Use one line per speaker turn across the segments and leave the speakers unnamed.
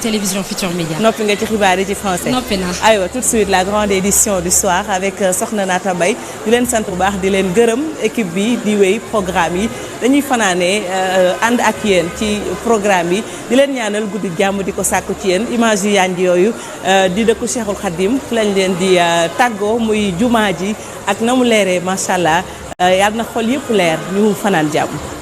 Télévision Futurs Médias.
noppi nga ci xibaar yi ci français.
noppi naa.
aywa tout de suite la grande édition du soir avec Soxna Nata Mbaye di leen sant bu baax di leen gërëm équipe bi di wéy programme yi dañuy fanaanee ànd ak yéen ci programme yi di leen ñaanal guddi jàmm di ko sàkku ci yéen image yu yànj yooyu di dëkku Cheikhul Khadim fi lañ leen di tàggoo muy jumaa ji ak na mu leeree macha allah yàlla na xol yëpp leer ñu fanaan jàmm.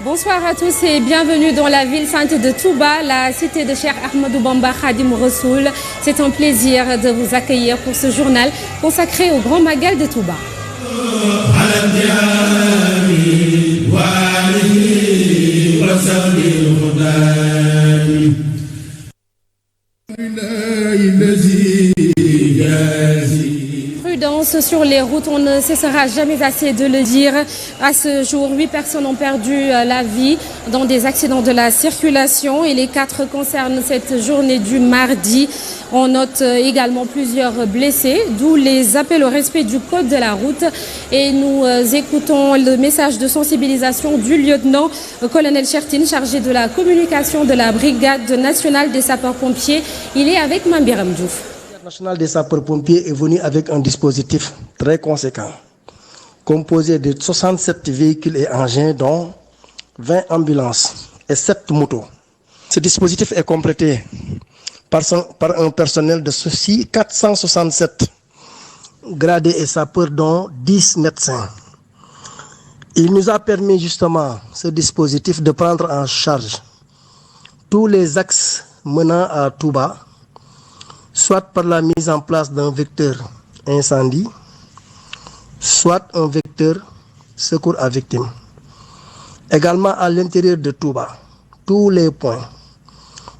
Bonsoir à tous et bienvenue dans la ville sainte de Touba, la cité de Cheikh Ahmadou Bamba Khadim Rassoul. C'est un plaisir de vous accueillir pour ce journal consacré au Grand Magal de Touba. Prudence sur les routes, on ne cessera jamais assez de le dire. À ce jour, 8 personnes ont perdu la vie dans des accidents de la circulation et les 4 concernent cette journée du mardi. On note également plusieurs blessés, d'où les appels au respect du code de la route. Et nous écoutons le message de sensibilisation du lieutenant-colonel Chertine, chargé de la communication de la brigade nationale des sapeurs-pompiers. Il est avec Mambiram Diouf.
La nationale des sapeurs-pompiers est venue avec un dispositif très conséquent, composé de 67 véhicules et engins, dont 20 ambulances et 7 motos. Ce dispositif est complété par un personnel de ceci 467 gradés et sapeurs, dont 10 médecins. Il nous a permis justement, ce dispositif, de prendre en charge tous les axes menant à Touba, soit par la mise en place d'un vecteur incendie, soit un vecteur secours à victimes. Également à l'intérieur de Touba, tous les points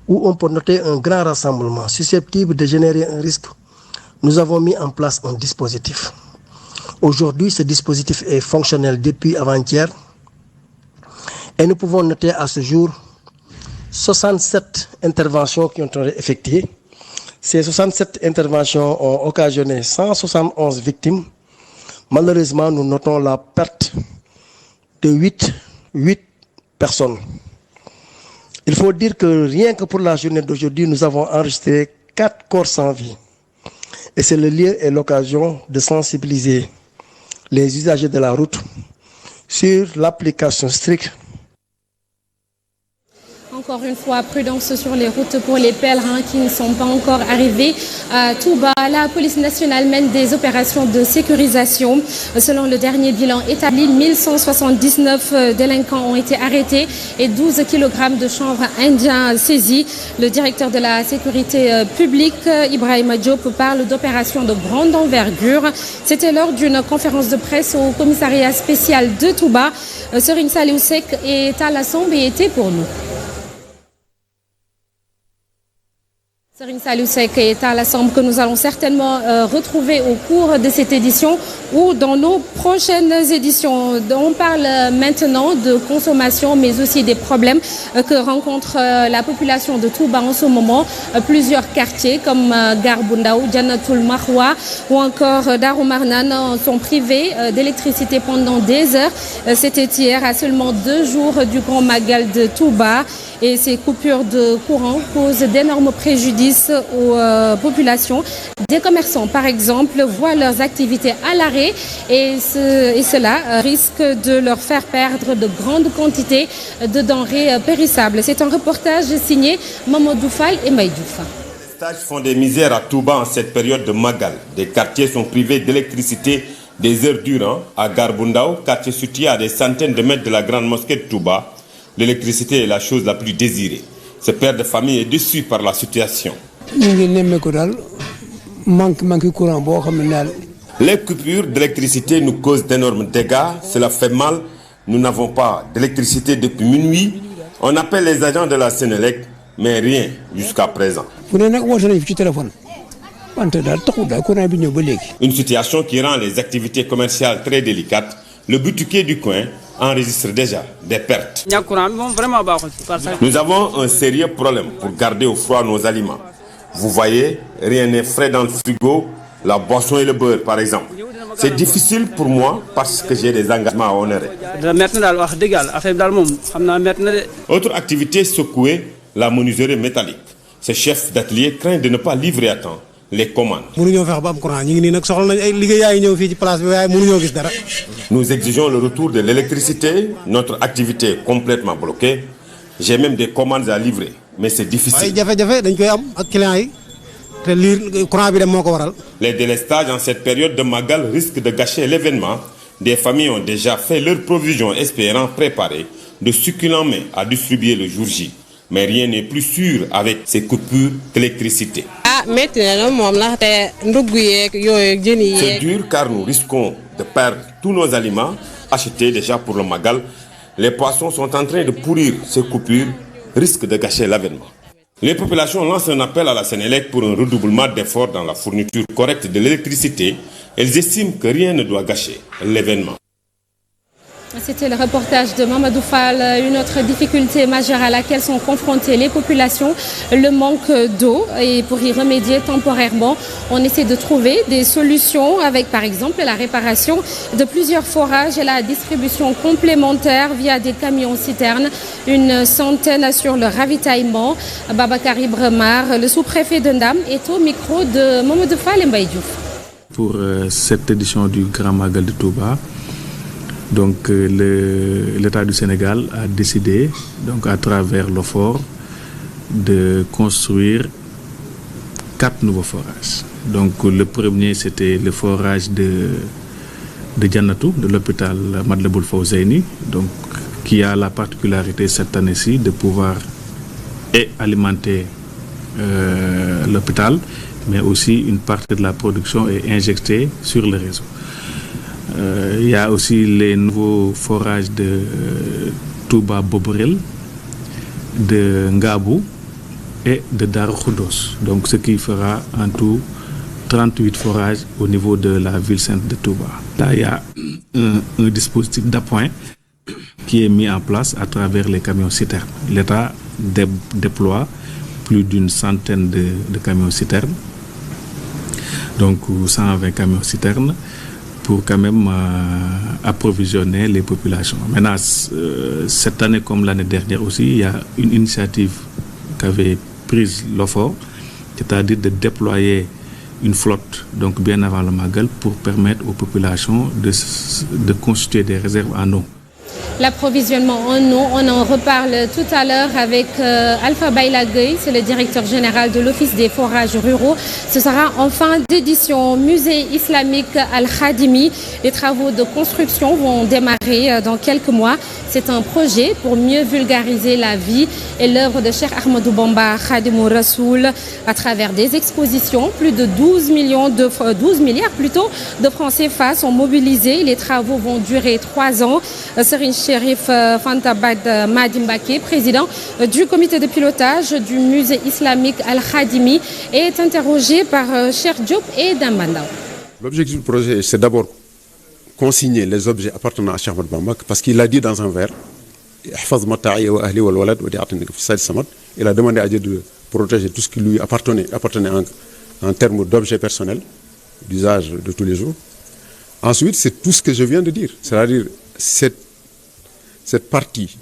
où on peut noter un grand rassemblement susceptible de générer un risque, nous avons mis en place un dispositif. Aujourd'hui, ce dispositif est fonctionnel depuis avant-hier et nous pouvons noter à ce jour 67 interventions qui ont été effectuées. Ces 67 interventions ont occasionné 171 victimes. Malheureusement, nous notons la perte de 8 personnes. Il faut dire que rien que pour la journée d'aujourd'hui, nous avons enregistré 4 corps sans vie. Et c'est le lieu et l'occasion de sensibiliser les usagers de la route sur l'application stricte.
En Encore une fois, prudence sur les routes pour les pèlerins qui ne sont pas encore arrivés à Touba. La police nationale mène des opérations de sécurisation. Selon le dernier bilan établi, 1179 délinquants ont été arrêtés et 12 kg de chanvre indien saisis. Le directeur de la sécurité publique, Ibrahima Diop, parle d'opérations de grande envergure. C'était lors d'une conférence de presse au commissariat spécial de Touba. Serigne Saliou Seck et Talla Samb étaient pour nous. Serigne Saliou Seck et Talla Samb que nous allons certainement retrouver au cours de cette édition ou dans nos prochaines éditions. On parle maintenant de consommation mais aussi des problèmes que rencontre la population de Touba en ce moment. Plusieurs quartiers comme Gare bu Ndaw, Jannatul Mahwa ou encore Darou Marnane sont privés d'électricité pendant des heures. C'était hier à seulement 2 jours du Grand Magal de Touba. Et ces coupures de courant causent d'énormes préjudices aux populations. Des commerçants, par exemple, voient leurs activités à l'arrêt et cela risque de leur faire perdre de grandes quantités de denrées périssables. C'est un reportage signé Mamadou Fall et Mbaye Diouf.
Les stages font des misères à Touba en cette période de Magal. Des quartiers sont privés d'électricité des heures durant. À Gare bu Ndaw, quartier situé à des centaines de mètres de la grande mosquée de Touba, l'électricité est la chose la plus désirée. Ce père de famille est déçu par la situation. Les coupures d'électricité nous causent d'énormes dégâts. Cela fait mal. Nous n'avons pas d'électricité depuis minuit. On appelle les agents de la Sénélec, mais rien jusqu'à présent. Une situation qui rend les activités commerciales très délicates. Le boutiquier du coin enregistre déjà des pertes. Nous avons un sérieux problème pour garder au froid nos aliments. Vous voyez, rien n'est frais dans le frigo, la boisson et le beurre par exemple. C'est difficile pour moi parce que j'ai des engagements à honorer. Autre activité secouée, la menuiserie métallique. Ce chef d'atelier craint de ne pas livrer à temps les commandes. Nous exigeons le retour de l'électricité. Notre activité est complètement bloquée. J'ai même des commandes à livrer, mais c'est difficile. Les délestages en cette période de Magal risquent de gâcher l'événement. Des familles ont déjà fait leurs provisions espérant préparer de succulents mets à distribuer le jour J. Mais rien n'est plus sûr avec ces coupures d'électricité. C'est dur car nous risquons de perdre tous nos aliments achetés déjà pour le Magal. Les poissons sont en train de pourrir. Ces coupures risquent de gâcher l'événement. Les populations lancent un appel à la Sénélec pour un redoublement d'efforts dans la fourniture correcte de l'électricité. Elles estiment que rien ne doit gâcher l'événement.
C'était le reportage de Mamadou Fall. Une autre difficulté majeure à laquelle sont confrontées les populations, le manque d'eau. Et pour y remédier temporairement, on essaie de trouver des solutions avec par exemple la réparation de plusieurs forages et la distribution complémentaire via des camions-citernes. Une centaine assure le ravitaillement. Babacar Ibremar, le sous-préfet de Ndam, est au micro de Mamadou Fall et Mbaye Diouf.
Pour cette édition du Grand Magal de Touba, donc l'État du Sénégal a décidé, donc à travers l'OFOR, de construire 4 nouveaux forages. Donc le premier, c'était le forage de Jannatou, de l'hôpital Matlaboul Fawzeyni, donc qui a la particularité cette année-ci de pouvoir alimenter l'hôpital, mais aussi une partie de la production est injectée sur le réseau. Il y a aussi les nouveaux forages de Touba Boborel, de Ngabou et de Darou Khoudoss. Donc ce qui fera en tout 38 forages au niveau de la ville sainte de Touba. Là, il y a un dispositif d'appoint qui est mis en place à travers les camions-citernes. L'État déploie plus d'une centaine de camions-citernes, donc 120 camions-citernes, pour quand même approvisionner les populations. Maintenant, cette année comme l'année dernière aussi, il y a une initiative qu'avait prise l'OFOR, c'est-à-dire de déployer une flotte, donc bien avant le Magal, pour permettre aux populations de constituer des réserves en eau.
L'approvisionnement en eau, on en reparle tout à l'heure avec Alpha Bayla Gueye, c'est le directeur général de l'Office des forages ruraux. Ce sera en fin d'édition. Musée islamique Al-Khadimi. Les travaux de construction vont démarrer dans quelques mois. C'est un projet pour mieux vulgariser la vie et l'œuvre de Cheikh Ahmadou Bamba Khadimou Rassoul à travers des expositions. Plus de 12 milliards de francs CFA sont mobilisés. Les travaux vont durer 3 ans. Serigne Chérif Fanta Bad Madi Mbacké, président du comité de pilotage du musée islamique Al-Khadimi, est interrogé par Cheikh Diop et Damba Ndaw.
L'objectif du projet, c'est d'abord consigner les objets appartenant à Cheikh Ahmadou Bamba, parce qu'il a dit dans un vers, il a demandé à Dieu de protéger tout ce qui lui appartenait en termes d'objets personnels, d'usage de tous les jours. Ensuite, c'est tout ce que je viens de dire, c'est-à-dire cette partie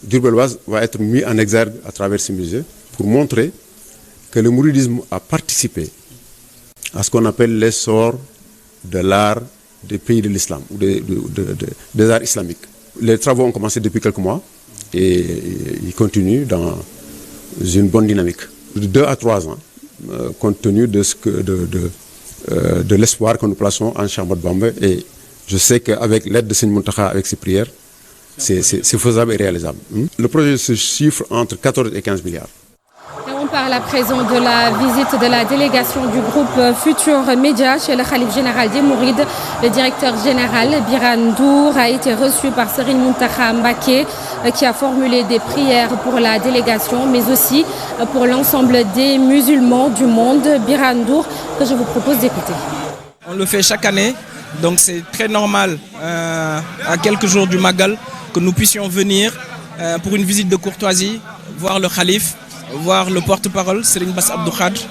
d'Urbelloise va être mise en exergue à travers ce musée pour montrer que le mouridisme a participé à ce qu'on appelle l'essor de l'art des pays de l'islam ou des arts islamiques. Les travaux ont commencé depuis quelques mois et ils continuent dans une bonne dynamique. De 2 à 3 ans, compte tenu de l'espoir que nous plaçons en Cheikh Ahmadou Bamba, et je sais qu'avec l'aide de Serigne Mountakha, avec ses prières, c'est faisable et réalisable. Le projet se chiffre entre 14 et 15 milliards.
On parle à présent de la visite de la délégation du groupe Futur Média chez le Khalife général des Mourides. Le directeur général Birane Ndour a été reçu par Serigne Mountakha Mbacké, qui a formulé des prières pour la délégation, mais aussi pour l'ensemble des musulmans du monde. Birane Ndour, que je vous propose d'écouter.
On le fait chaque année, donc c'est très normal à quelques jours du Magal que nous puissions venir pour une visite de courtoisie, voir le Khalife, voir le porte-parole, Serigne Bass Abdou Khadre,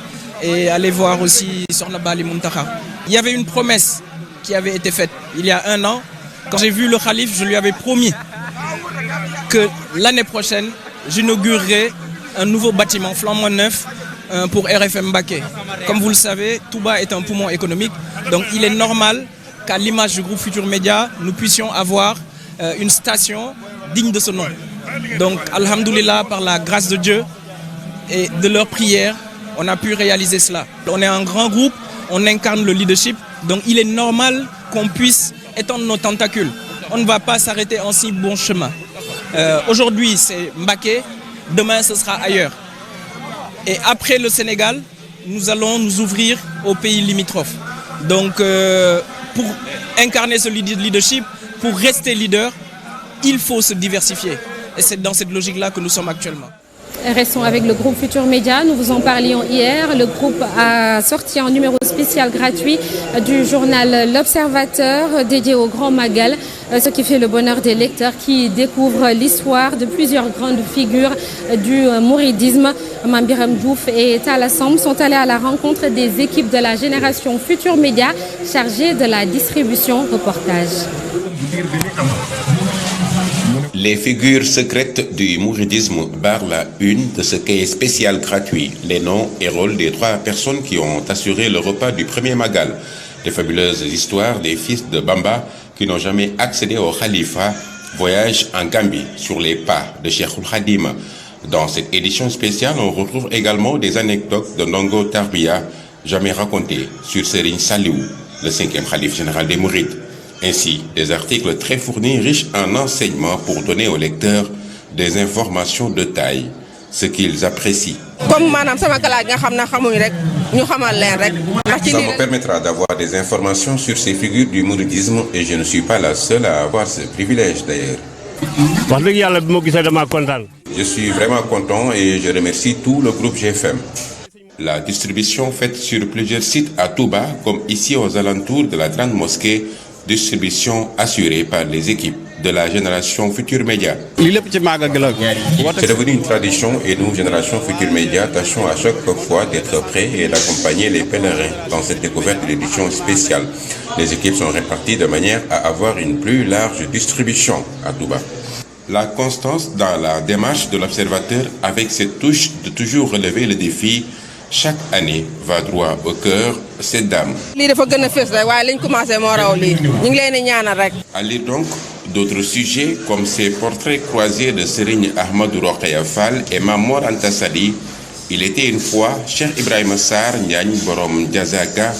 et aller voir aussi Sokhna Bali Mountakha. Il y avait une promesse qui avait été faite il y a 1 an. Quand j'ai vu le Khalife, je lui avais promis que l'année prochaine, j'inaugurerai un nouveau bâtiment flambant neuf pour RFM Mbacké. Comme vous le savez, Touba est un poumon économique, donc il est normal qu'à l'image du groupe Futur Média, nous puissions avoir une station digne de ce nom. Donc, alhamdoulilah, par la grâce de Dieu et de leurs prières, on a pu réaliser cela. On est un grand groupe, on incarne le leadership, donc il est normal qu'on puisse étendre nos tentacules. On ne va pas s'arrêter en si bon chemin. Aujourd'hui, c'est Mbacké, demain, ce sera ailleurs. Et après le Sénégal, nous allons nous ouvrir aux pays limitrophes. Donc, pour incarner ce leadership, pour rester leader, il faut se diversifier. Et c'est dans cette logique-là que nous sommes actuellement.
Restons avec le groupe Futur Média. Nous vous en parlions hier. Le groupe a sorti un numéro spécial gratuit du journal L'Observateur dédié au Grand Magal, ce qui fait le bonheur des lecteurs qui découvrent l'histoire de plusieurs grandes figures du mouridisme. Mame Birame Diouf et Talla Samb sont allés à la rencontre des équipes de la génération Futur Média chargées de la distribution reportage.
Les figures secrètes du mouridisme barrent la une de ce cahier spécial gratuit. Les noms et rôles des 3 personnes qui ont assuré le repas du premier Magal. Des fabuleuses histoires des fils de Bamba qui n'ont jamais accédé au Khalifa. Voyage en Gambie sur les pas de Cheikhoul Khadim. Dans cette édition spéciale, on retrouve également des anecdotes de Ndongo Tarbiya jamais racontées sur Serigne Saliou, le 5e Khalife général des Mourides. Ainsi, des articles très fournis, riches en enseignements pour donner aux lecteurs des informations de taille, ce qu'ils apprécient. Ça me permettra d'avoir des informations sur ces figures du mouridisme et je ne suis pas la seule à avoir ce privilège d'ailleurs. Je suis vraiment content et je remercie tout le groupe GFM. La distribution faite sur plusieurs sites à Touba, comme ici aux alentours de la Grande Mosquée, distribution assurée par les équipes de la génération Futur Média. C'est devenu une tradition et nous, génération Futur Média, tâchons à chaque fois d'être prêts et d'accompagner les pèlerins dans cette découverte de l'édition spéciale. Les équipes sont réparties de manière à avoir une plus large distribution à Touba. La constance dans la démarche de l'observateur avec cette touche de toujours relever le défi chaque année va droit au cœur cette dame. À lire donc
D'autres sujets, comme ces portraits croisés de Serigne Ahmadou Rokhaya Fall et Mamor Anta Sali, il était une fois Cheikh Ibrahima Sarr Ndiagne Borom Diazaka,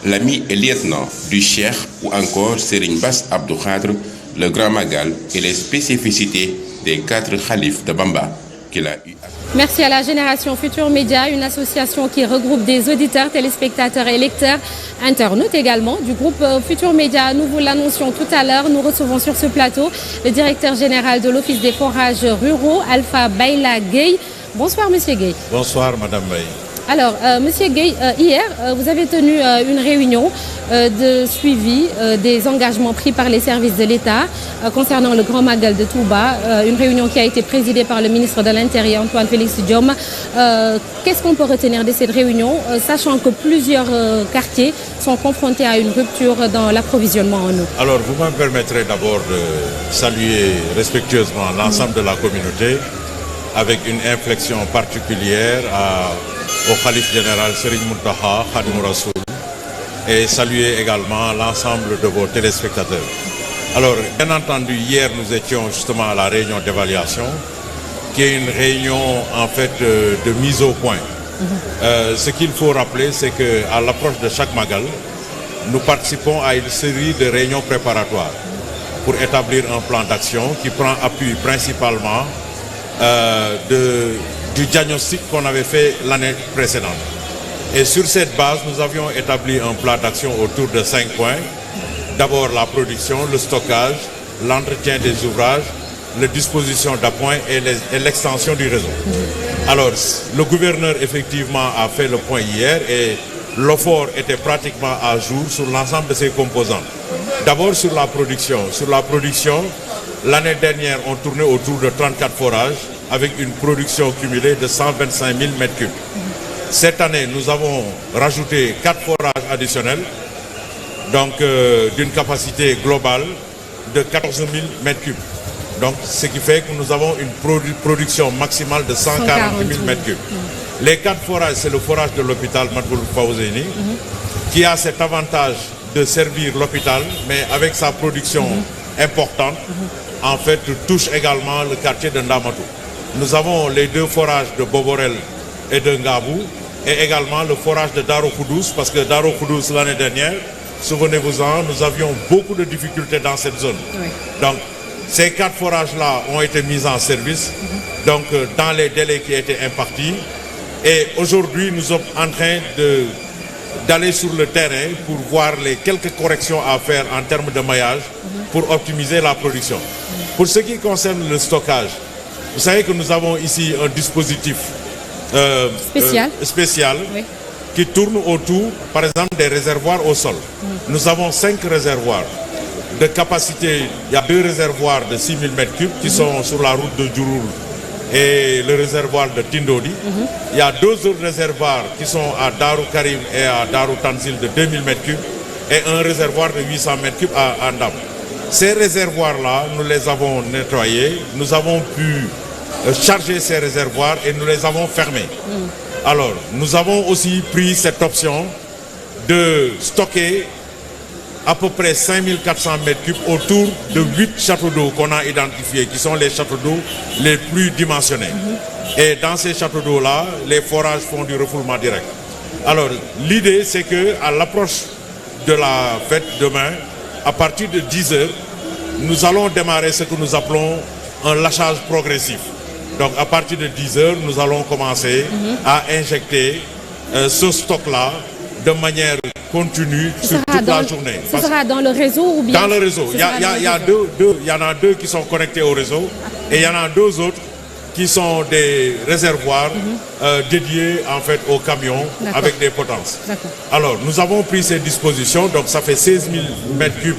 l'ami et lieutenant du Cheikh, ou encore Serigne Bass Abdou Khadre, le Grand Magal et les spécificités des 4 khalifes de Bamba qu'il a eu.
Merci à la Génération Futur Média, une association qui regroupe des auditeurs, téléspectateurs et lecteurs, internautes également, du groupe Futur Média. Nous vous l'annoncions tout à l'heure, nous recevons sur ce plateau le directeur général de l'Office des forages ruraux, Alpha Bayla Gueye. Bonsoir Monsieur Gueye.
Bonsoir Madame Gueye.
Alors, Monsieur Gueye, hier, vous avez tenu une réunion de suivi des engagements pris par les services de l'État concernant le Grand Magal de Touba, une réunion qui a été présidée par le ministre de l'Intérieur, Antoine Félix Diome. Qu'est-ce qu'on peut retenir de cette réunion, sachant que plusieurs quartiers sont confrontés à une rupture dans l'approvisionnement en eau?
Alors, vous me permettrez d'abord de saluer respectueusement l'ensemble de la communauté, avec une inflexion particulière au Khalife général Serigne Mountakha Khadimou Rassoul, et saluer également l'ensemble de vos téléspectateurs. Alors, bien entendu, hier nous étions justement à la réunion d'évaluation, qui est une réunion en fait de mise au point. Ce qu'il faut rappeler, c'est qu'à l'approche de chaque Magal, nous participons à une série de réunions préparatoires pour établir un plan d'action qui prend appui principalement du diagnostic qu'on avait fait l'année précédente. Et sur cette base, nous avions établi un plan d'action autour de 5 points. D'abord la production, le stockage, l'entretien des ouvrages, les dispositions d'appoint et l'extension du réseau. Alors, le gouverneur effectivement a fait le point hier et l'OFOR était pratiquement à jour sur l'ensemble de ses composantes. D'abord sur la production. Sur la production, l'année dernière, on tournait autour de 34 forages avec une production cumulée de 125 000 m3. Cette année, nous avons rajouté 4 forages additionnels, donc d'une capacité globale de 14 000 m3. Donc, ce qui fait que nous avons une production maximale de 140 000 m3. Les 4 forages, c'est le forage de l'hôpital Matlaboul Fawzeyni, qui a cet avantage de servir l'hôpital, mais avec sa production importante, en fait, touche également le quartier de Ndamatou. Nous avons les 2 forages de Boborel et de Ngabou, et également le forage de Daro Koudous, parce que Daro Koudous, l'année dernière, souvenez-vous-en, nous avions beaucoup de difficultés dans cette zone. Oui. Donc, ces 4 forages-là ont été mis en service, donc dans les délais qui étaient impartis. Et aujourd'hui, nous sommes en train d'aller sur le terrain pour voir les quelques corrections à faire en termes de maillage pour optimiser la production. Pour ce qui concerne le stockage, vous savez que nous avons ici un dispositif spécial oui, qui tourne autour, par exemple, des réservoirs au sol. Nous avons 5 réservoirs de capacité. Il y a 2 réservoirs de 6 000 m3 qui sont sur la route de Djouroul et le réservoir de Tindodi. Il y a 2 autres réservoirs qui sont à Darou Karim et à Darou Tanzil de 2000 m3 et un réservoir de 800 m3 à Andam. Ces réservoirs-là, nous les avons nettoyés, nous avons pu charger ces réservoirs et nous les avons fermés. Alors, nous avons aussi pris cette option de stocker à peu près 5400 m3 autour de 8 châteaux d'eau qu'on a identifiés, qui sont les châteaux d'eau les plus dimensionnés. Et dans ces châteaux d'eau-là, les forages font du refoulement direct. Alors, l'idée, c'est qu'à l'approche de la fête demain, à partir de 10 h, nous allons démarrer ce que nous appelons un lâchage progressif. Donc, à partir de 10 h, nous allons commencer à injecter ce stock-là de manière continue sur toute la journée.
Ce sera dans le réseau ou bien?
Dans le réseau. Il y en a 2 qui sont connectés au réseau et il y en a 2 autres qui sont des réservoirs dédiés en fait aux camions avec des potences. Alors, nous avons pris ces dispositions, donc ça fait 16 000 m3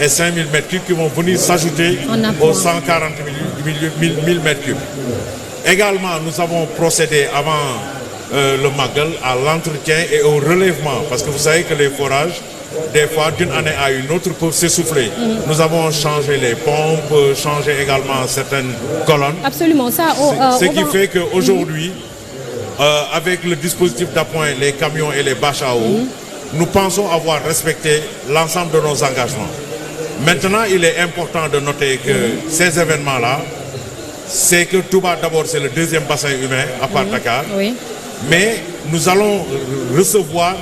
et 5 000 m3 qui vont venir s'ajouter aux 140 000 m3. Également, nous avons procédé avant le Magal à l'entretien et au relèvement, parce que vous savez que les forages, des fois, d'une année à une autre, peuvent s'essouffler. Nous avons changé les pompes, changé également certaines colonnes.
Absolument, ça.
Ce qui fait qu'aujourd'hui, avec le dispositif d'appoint, les camions et les bâches à eau, nous pensons avoir respecté l'ensemble de nos engagements. Maintenant, il est important de noter que ces événements-là, c'est que Touba, d'abord, c'est le deuxième bassin humain à part Dakar.
Oui.
Mais nous allons recevoir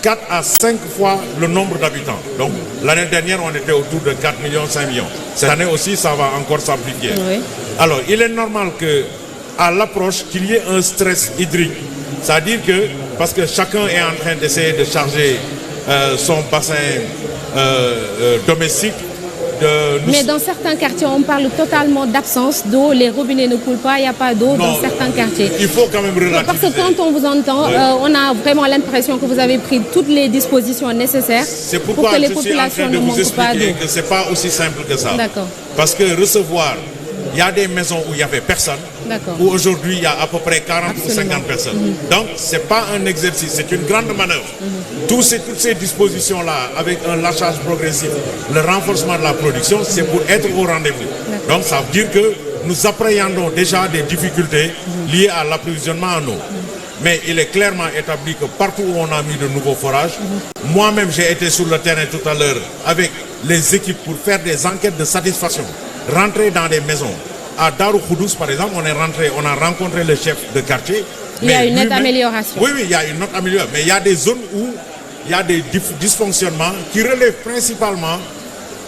4 à 5 fois le nombre d'habitants. Donc, l'année dernière, on était autour de 4 millions, 5 millions. Cette année aussi, ça va encore s'amplifier.
Oui.
Alors, il est normal qu'à l'approche, qu'il y ait un stress hydrique. C'est-à-dire que, parce que chacun est en train d'essayer de charger son bassin domestique.
Mais dans certains quartiers, on parle totalement d'absence d'eau. Les robinets ne coulent pas, il n'y a pas d'eau dans certains quartiers.
Il faut quand même relativiser.
Parce que quand on vous entend, on a vraiment l'impression que vous avez pris toutes les dispositions nécessaires pour que les populations ne manquent pas d'eau.
C'est pourquoi je suis en train de vous expliquer que ce n'est pas aussi simple que ça.
D'accord.
Parce que recevoir, il y a des maisons où il n'y avait personne, où aujourd'hui il y a à peu près 40 ou 50 personnes. Donc ce n'est pas un exercice, c'est une grande manœuvre. Toutes ces dispositions-là, avec un lâchage progressif, le renforcement de la production, c'est pour être au rendez-vous. Donc ça veut dire que nous appréhendons déjà des difficultés liées à l'approvisionnement en eau. Mais il est clairement établi que partout où on a mis de nouveaux forages, moi-même j'ai été sur le terrain tout à l'heure avec les équipes pour faire des enquêtes de satisfaction. Rentrer dans des maisons. À Darou Khoudous, par exemple, on a rencontré le chef de quartier.
Il y a une nette amélioration.
Oui, il y a une nette amélioration. Mais il y a des zones où il y a des dysfonctionnements qui relèvent principalement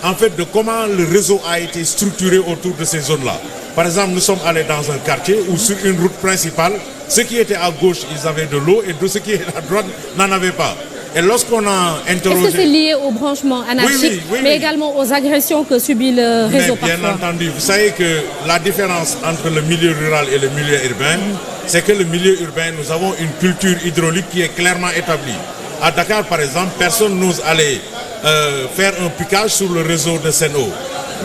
en fait de comment le réseau a été structuré autour de ces zones-là. Par exemple, nous sommes allés dans un quartier où sur une route principale, ceux qui étaient à gauche, ils avaient de l'eau et ceux qui étaient à droite n'en avaient pas. Et lorsqu'on a interrogé...
Est-ce que c'est lié au branchement anarchique, mais également aux agressions que subit le réseau parfois?
Bien entendu. Vous savez que la différence entre le milieu rural et le milieu urbain, c'est que le milieu urbain, nous avons une culture hydraulique qui est clairement établie. À Dakar, par exemple, personne n'ose aller faire un piquage sur le réseau de Sen'Eau.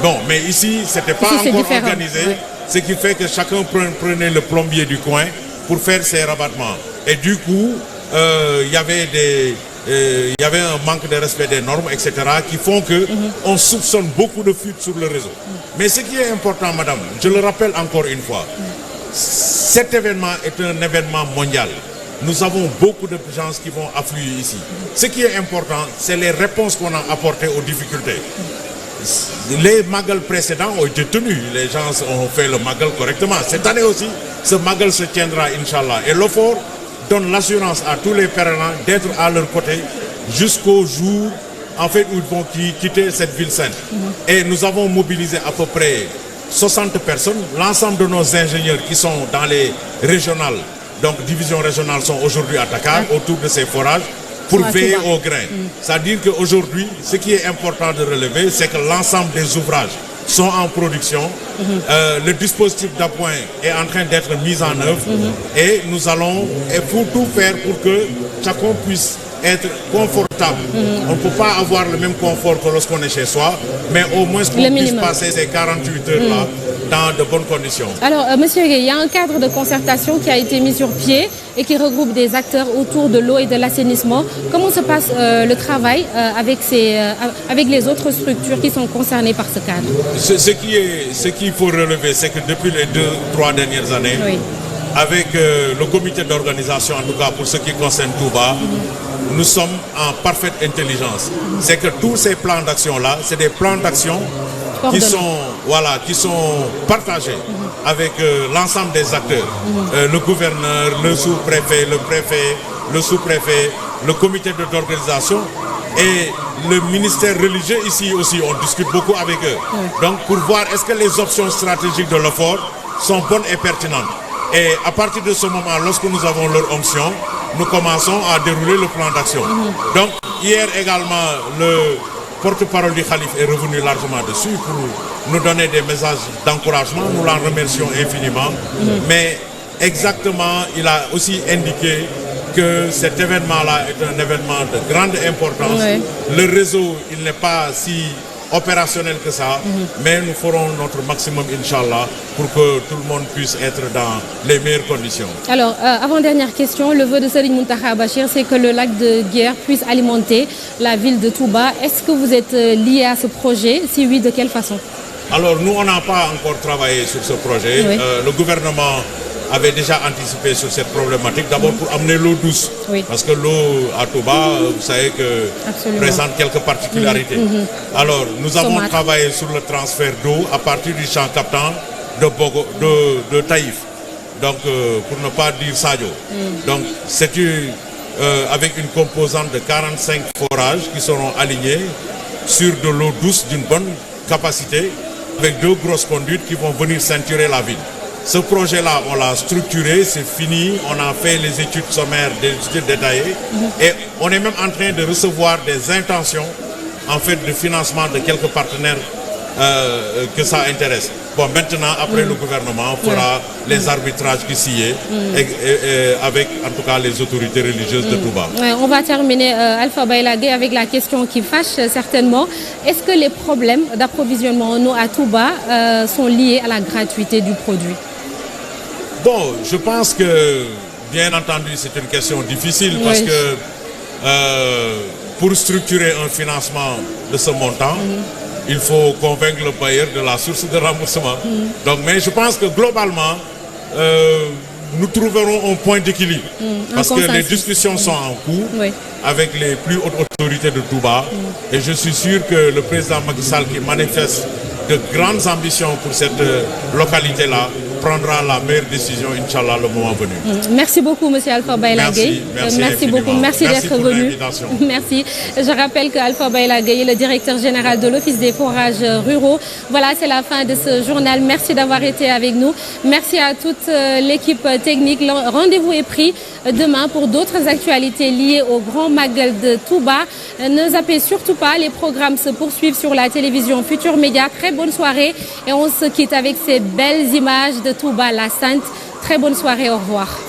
Bon, mais ici, ce n'était pas encore organisé, ce qui fait que chacun prenait le plombier du coin pour faire ses rabattements. Et du coup, il y avait un manque de respect des normes, etc., qui font qu'on soupçonne beaucoup de fuites sur le réseau. Mais ce qui est important, madame, je le rappelle encore une fois, cet événement est un événement mondial. Nous avons beaucoup de gens qui vont affluer ici. Ce qui est important, c'est les réponses qu'on a apportées aux difficultés. Les Magal précédents ont été tenus. Les gens ont fait le Magal correctement. Cette année aussi, ce Magal se tiendra, Inch'Allah. Et l'OFOR donne l'assurance à tous les pèlerins d'être à leur côté jusqu'au jour en fait, où ils vont quitter cette ville sainte. Et nous avons mobilisé à peu près 60 personnes. L'ensemble de nos ingénieurs qui sont dans les régionales, donc divisions régionales, sont aujourd'hui à Dakar, autour de ces forages, pour veiller au grain. C'est-à-dire qu'aujourd'hui, ce qui est important de relever, c'est que l'ensemble des ouvrages sont en production. Le dispositif d'appoint est en train d'être mis en œuvre et nous allons tout faire pour que chacun puisse être confortable. On ne peut pas avoir le même confort que lorsqu'on est chez soi, mais au moins qu'on puisse passer ces 48 heures-là dans de bonnes conditions. Alors,
Monsieur Gueye, il y a un cadre de concertation qui a été mis sur pied et qui regroupe des acteurs autour de l'eau et de l'assainissement. Comment se passe le travail avec les autres structures qui sont concernées par ce cadre?
Ce qu'il faut relever, c'est que depuis les 2-3 dernières années, avec le comité d'organisation, en tout cas pour ce qui concerne Touba, nous sommes en parfaite intelligence. C'est que tous ces plans d'action-là, c'est des plans d'action qui sont partagés avec l'ensemble des acteurs. Le gouverneur, le sous-préfet, le préfet, le sous-préfet, le comité d'organisation et le ministère religieux ici aussi, on discute beaucoup avec eux. Donc pour voir est-ce que les options stratégiques de l'OFOR sont bonnes et pertinentes. Et à partir de ce moment, lorsque nous avons leur onction, nous commençons à dérouler le plan d'action. Donc hier également, le porte-parole du Khalif est revenu largement dessus pour nous donner des messages d'encouragement. Nous l'en remercions infiniment. Mais exactement, il a aussi indiqué que cet événement-là est un événement de grande importance. Le réseau, il n'est pas si opérationnel que ça, mais nous ferons notre maximum, Inch'Allah, pour que tout le monde puisse être dans les meilleures conditions.
Alors, avant-dernière question, le vœu de Serigne Mountakha Bachir, c'est que le lac de Guer puisse alimenter la ville de Touba. Est-ce que vous êtes lié à ce projet? Si oui, de quelle façon?
Alors, nous, on n'a pas encore travaillé sur ce projet. Le gouvernement avait déjà anticipé sur cette problématique, d'abord pour amener l'eau douce, parce que l'eau à Touba, vous savez que présente quelques particularités. Alors, nous avons travaillé sur le transfert d'eau à partir du champ captant de Taïf, donc pour ne pas dire Sadio. Donc, c'est avec une composante de 45 forages qui seront alignés sur de l'eau douce d'une bonne capacité, avec 2 grosses conduites qui vont venir ceinturer la ville. Ce projet-là, on l'a structuré, c'est fini, on a fait les études sommaires, des études détaillées, et on est même en train de recevoir des intentions, en fait, de financement de quelques partenaires que ça intéresse. Bon, maintenant, après, le gouvernement fera les arbitrages qui s'y est, avec, en tout cas, les autorités religieuses de Touba.
On va terminer, Alpha Bayla Gueye, avec la question qui fâche certainement. Est-ce que les problèmes d'approvisionnement en eau à Touba sont liés à la gratuité du produit?
Bon, je pense que, bien entendu, c'est une question difficile parce que pour structurer un financement de ce montant, il faut convaincre le bailleur de la source de remboursement. Donc, mais je pense que globalement, nous trouverons un point d'équilibre parce que les discussions sont en cours avec les plus hautes autorités de Touba et je suis sûr que le président Macky Sall, qui manifeste de grandes ambitions pour cette localité-là, prendra la meilleure décision, Inch'Allah, le moment venu.
Merci beaucoup, Monsieur Alpha Bayla Gueye.
Merci
beaucoup. Merci d'être venu. Merci. Je rappelle que Alpha Bayla Gueye est le directeur général de l'Office des forages ruraux. Voilà, c'est la fin de ce journal. Merci d'avoir été avec nous. Merci à toute l'équipe technique. Rendez-vous est pris demain pour d'autres actualités liées au Grand Magal de Touba. Ne zappez surtout pas, les programmes se poursuivent sur la télévision Futur Média. Très bonne soirée et on se quitte avec ces belles images de Touba la Sainte. Très bonne soirée, au revoir.